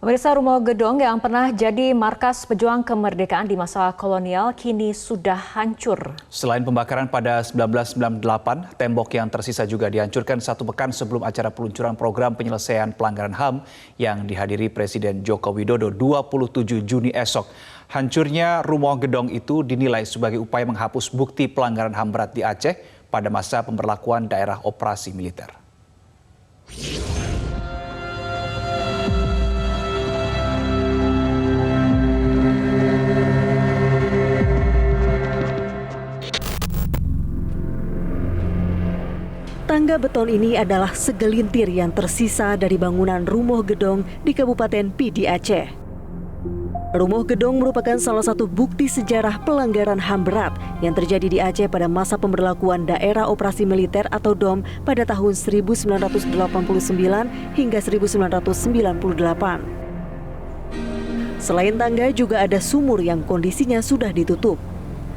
Pemirsa, rumah gedung yang pernah jadi markas pejuang kemerdekaan di masa kolonial kini sudah hancur. Selain pembakaran pada 1998, tembok yang tersisa juga dihancurkan satu pekan sebelum acara peluncuran program penyelesaian pelanggaran HAM yang dihadiri Presiden Joko Widodo 27 Juni esok. Hancurnya rumah gedung itu dinilai sebagai upaya menghapus bukti pelanggaran HAM berat di Aceh pada masa pemberlakuan daerah operasi militer. Tangga beton ini adalah segelintir yang tersisa dari bangunan Rumoh Gedong di Kabupaten Pidi Aceh. Rumoh Gedong merupakan salah satu bukti sejarah pelanggaran HAM berat yang terjadi di Aceh pada masa pemberlakuan daerah operasi militer atau DOM pada tahun 1989 hingga 1998. Selain tangga juga ada sumur yang kondisinya sudah ditutup.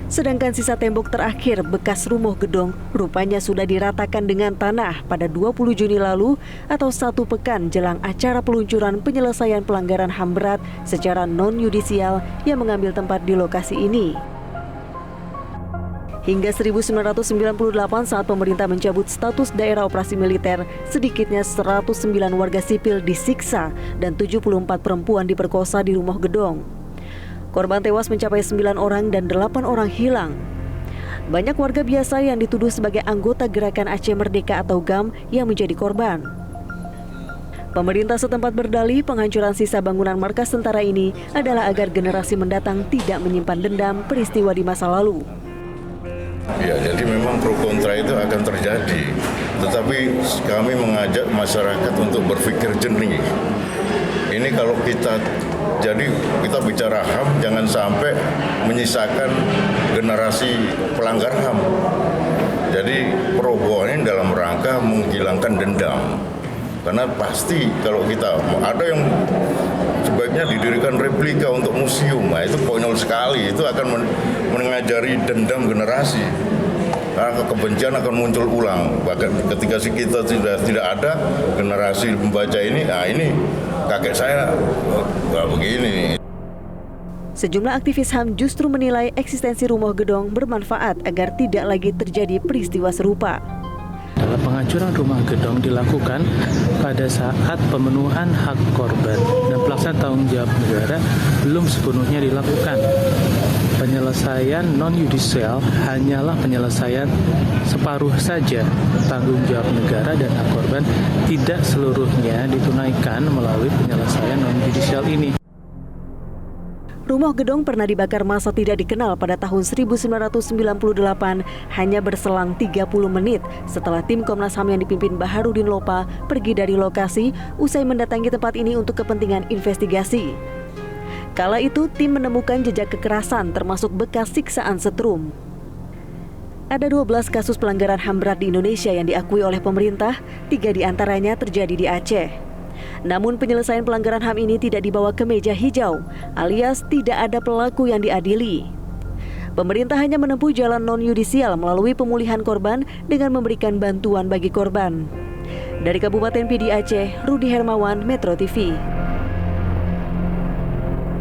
Sedangkan sisa tembok terakhir bekas Rumoh Gedong rupanya sudah diratakan dengan tanah pada 20 Juni lalu atau satu pekan jelang acara peluncuran penyelesaian pelanggaran HAM berat secara non-yudisial yang mengambil tempat di lokasi ini. Hingga 1998 saat pemerintah mencabut status daerah operasi militer, sedikitnya 109 warga sipil disiksa dan 74 perempuan diperkosa di Rumoh Gedong. Korban tewas mencapai 9 orang dan 8 orang hilang. Banyak warga biasa yang dituduh sebagai anggota Gerakan Aceh Merdeka atau GAM yang menjadi korban. Pemerintah setempat berdalih penghancuran sisa bangunan markas tentara ini adalah agar generasi mendatang tidak menyimpan dendam peristiwa di masa lalu. Ya, jadi memang pro kontra itu akan terjadi. Tetapi kami mengajak masyarakat untuk berpikir jernih. Ini kalau kita bicara HAM, jangan sampai menyisakan generasi pelanggar HAM. Jadi perobohan ini dalam rangka menghilangkan dendam. Karena pasti kalau kita ada yang sebaiknya didirikan replika untuk museum, nah itu konyol sekali. Itu akan mengajari dendam generasi. Karena kebencian akan muncul ulang. Bahkan ketika kita tidak ada generasi membaca ini, nah ini kakek saya begini. Sejumlah aktivis HAM justru menilai eksistensi Rumoh Gedong bermanfaat agar tidak lagi terjadi peristiwa serupa. Dalam penghancuran rumah gedong dilakukan pada saat pemenuhan hak korban dan pelaksanaan tanggung jawab negara belum sepenuhnya dilakukan. Penyelesaian non-yudisial hanyalah penyelesaian separuh saja. Tanggung jawab negara dan hak korban tidak seluruhnya ditunaikan melalui penyelesaian non-yudisial ini. Rumoh Gedong pernah dibakar masa tidak dikenal pada tahun 1998 hanya berselang 30 menit setelah tim Komnas HAM yang dipimpin Baharudin Lopa pergi dari lokasi usai mendatangi tempat ini untuk kepentingan investigasi. Kala itu tim menemukan jejak kekerasan termasuk bekas siksaan setrum. Ada 12 kasus pelanggaran HAM berat di Indonesia yang diakui oleh pemerintah, 3 diantaranya terjadi di Aceh. Namun penyelesaian pelanggaran HAM ini tidak dibawa ke meja hijau, alias tidak ada pelaku yang diadili. Pemerintah hanya menempuh jalan non-yudisial melalui pemulihan korban dengan memberikan bantuan bagi korban. Dari Kabupaten Pidi Aceh, Rudi Hermawan, Metro TV.